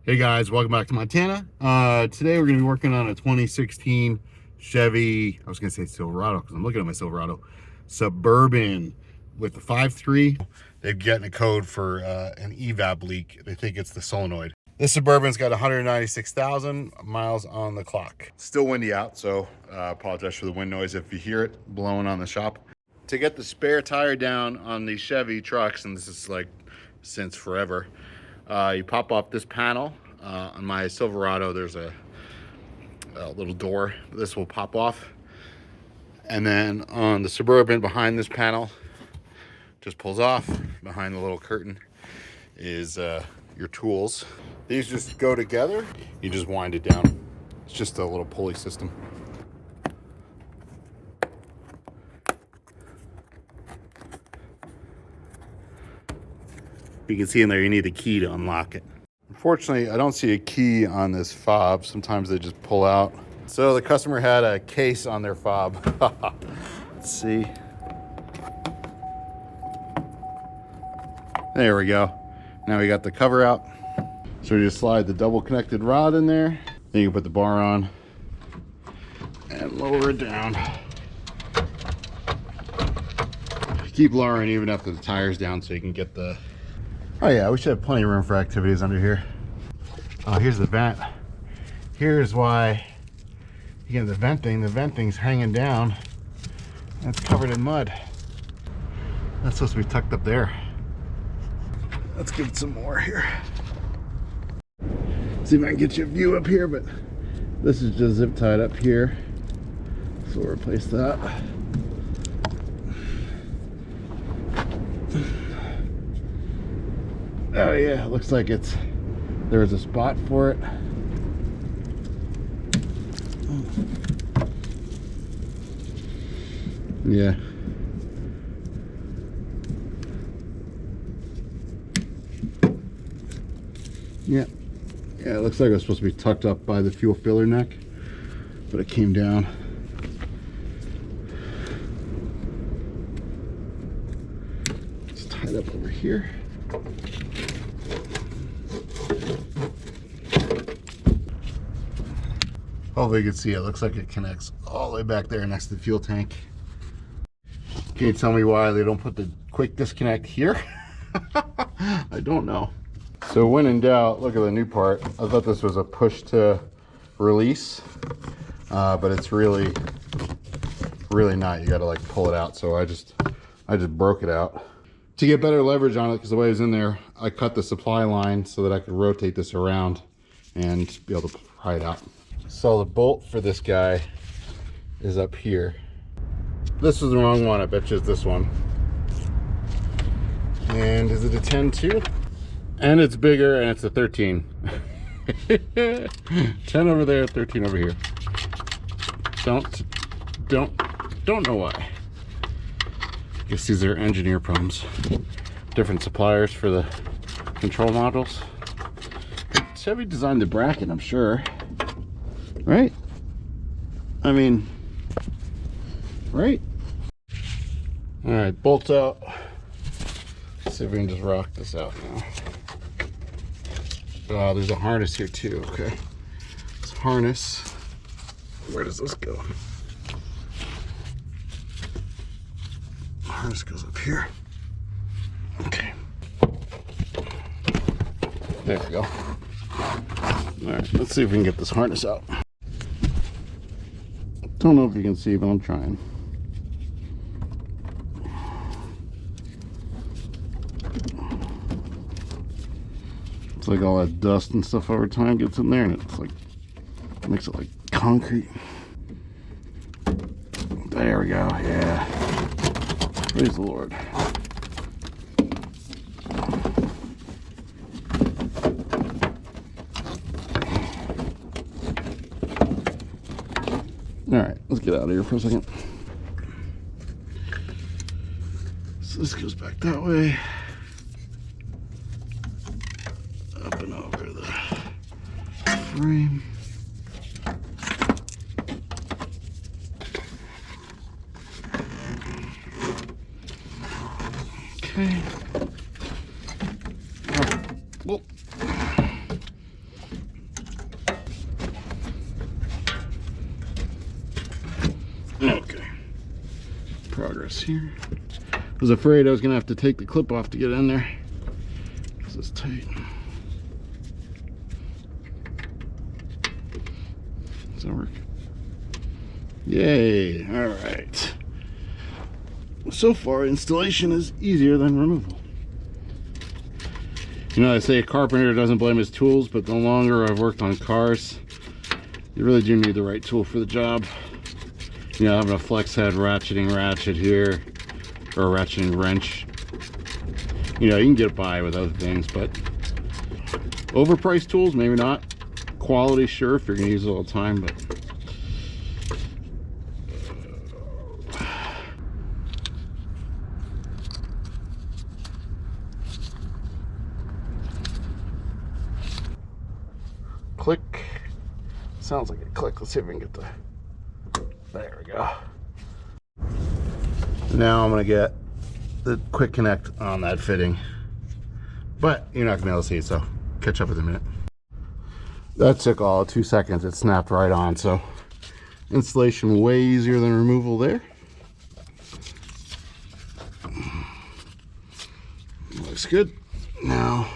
Hey guys, welcome back to Montana. Today we're going to be working on a 2016 Chevy, I was going to say Silverado because I'm looking at my Silverado, Suburban with the 5.3. They've gotten a code for an Evap leak. They think it's the solenoid. This Suburban's got 196,000 miles on the clock. Still windy out, so apologize for the wind noise if you hear it blowing on the shop. To get the spare tire down on these Chevy trucks, and this is like since forever, you pop off this panel. On my Silverado, there's a little door. This will pop off. And then on the Suburban, behind this panel, just pulls off. Behind the little curtain is your tools. These just go together. You just wind it down. It's just a little pulley system. You can see in there, you need a key to unlock it. Unfortunately, I don't see a key on this fob. Sometimes they just pull out. So the customer had a case on their fob. Let's see. There we go. Now we got the cover out. So you just slide the double connected rod in there. Then you can put the bar on and lower it down. Keep lowering even after the tire's down so you can get the... Oh yeah, we should have plenty of room for activities under here. Oh, here's the vent. Here's why you get the venting's hanging down. And it's covered in mud. That's supposed to be tucked up there. Let's give it some more here. See if I can get you a view up here, but this is just zip tied up here. So we'll replace that. Oh yeah, it looks like there was a spot for it. Yeah. Yeah, it looks like it was supposed to be tucked up by the fuel filler neck, but it came down. It's tied up over here. Hopefully you can see it. Looks like it connects all the way back there next to the fuel tank. Can you tell me why they don't put the quick disconnect here? I don't know. So when in doubt, look at the new part. I thought this was a push to release, but it's really not. You got to like pull it out. So I just broke it out. To get better leverage on it, because the way it was in there, I cut the supply line so that I could rotate this around and be able to pry it out. So the bolt for this guy is up here. This was the wrong one. I bet you it's this one. And is it a 10 too? And it's bigger, and it's a 13. 10 over there, 13 over here. Don't know why. I guess these are engineer problems. Different suppliers for the control modules. Chevy designed the bracket, I'm sure. Right? I mean, right? All right, bolt out. Let's see if we can just rock this out now. Oh, there's a harness here too. Okay, this harness. Where does this go? Harness goes up here. Okay. There we go. All right, let's see if we can get this harness out. Don't know if you can see, but I'm trying. It's like all that dust and stuff over time gets in there, and it's like makes it like concrete. There we go. Yeah. Praise the Lord. All right, let's get out of here for a second. So this goes back that way. Up and over the frame. Okay. progress here. I was afraid I was gonna have to take the clip off to get in there because it's tight. Does that work? Yay! All right. So far, installation is easier than removal. You know, they say a carpenter doesn't blame his tools, but the longer I've worked on cars, you really do need the right tool for the job. You know, having a flex head ratcheting ratchet here, or a ratcheting wrench. You know, you can get by with other things, but overpriced tools, maybe not. Quality, sure, if you're gonna use it all the time, but click. Sounds like a click. Let's see if we can get the, there we go. Now I'm gonna get the quick connect on that fitting, but you're not gonna be able to see it, so catch up with a minute. That took all 2 seconds. It snapped right on, so installation way easier than removal there. Looks good. Now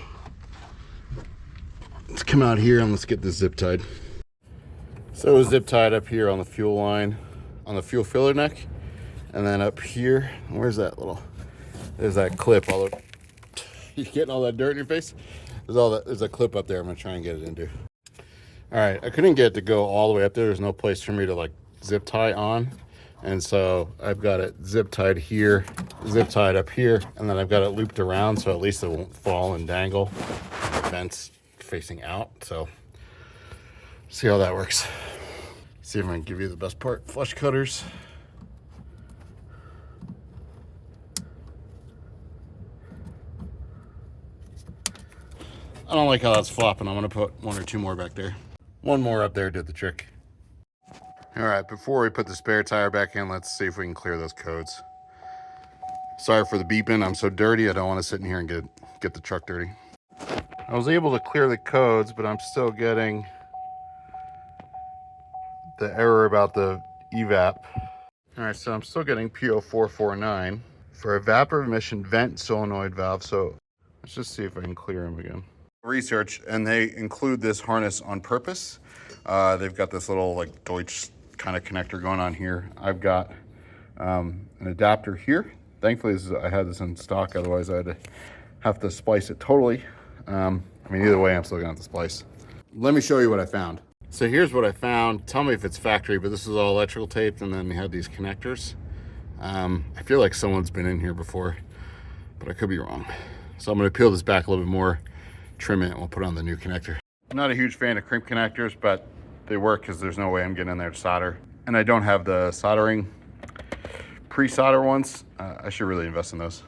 let's come out here and let's get this zip tied. So it was zip tied up here on the fuel line, on the fuel filler neck, and then up here, where's that little, there's that clip. All the, you getting all that dirt in your face? There's a clip up there I'm gonna try and get it into. All right, I couldn't get it to go all the way up there. There's no place for me to like zip tie on. And so I've got it zip tied here, zip tied up here, and then I've got it looped around so at least it won't fall and dangle. The vent's facing out, so see how that works. See if I can give you the best part. Flush cutters. I don't like how that's flopping. I'm gonna put 1 or 2 more back there. 1 more up there did the trick. All right, before we put the spare tire back in, let's see if we can clear those codes. Sorry for the beeping. I'm so dirty, I don't want to sit in here and get the truck dirty. I was able to clear the codes, but I'm still getting the error about the evap. All right, so I'm still getting P0449 for evaporative emission vent solenoid valve. So let's just see if I can clear them again. Research, and they include this harness on purpose. They've got this little like Deutsch kind of connector going on here. I've got an adapter here. Thankfully, I had this in stock, otherwise I'd have to splice it totally. I mean, either way, I'm still gonna have to splice. Let me show you what I found. So here's what I found. Tell me if it's factory, but this is all electrical taped, and then they had these connectors. I feel like someone's been in here before, but I could be wrong. So I'm gonna peel this back a little bit more, trim it, and we'll put on the new connector. I'm not a huge fan of crimp connectors, but they work because there's no way I'm getting in there to solder. And I don't have the soldering pre-solder ones. I should really invest in those.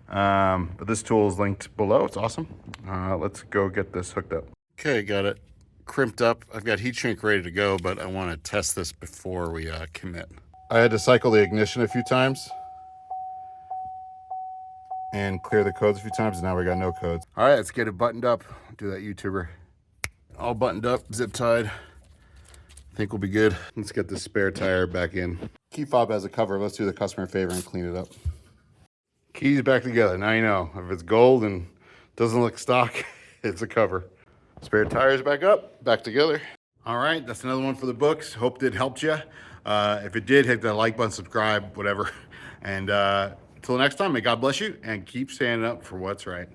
But this tool is linked below. It's awesome. Let's go get this hooked up. Okay, got it crimped up. I've got heat shrink ready to go, but I want to test this before we commit. I had to cycle the ignition a few times and clear the codes a few times, and now we got no codes. All right, let's get it buttoned up. Do that YouTuber. All buttoned up, zip tied. I think we'll be good. Let's get the spare tire back in. Key fob has a cover. Let's do the customer a favor and clean it up. Keys back together. Now you know, if it's gold and doesn't look stock, it's a cover. Spare tires back up, back together. All right, that's another one for the books. Hope it helped you. If it did, hit that like button, subscribe, whatever. And until next time, may God bless you and keep standing up for what's right.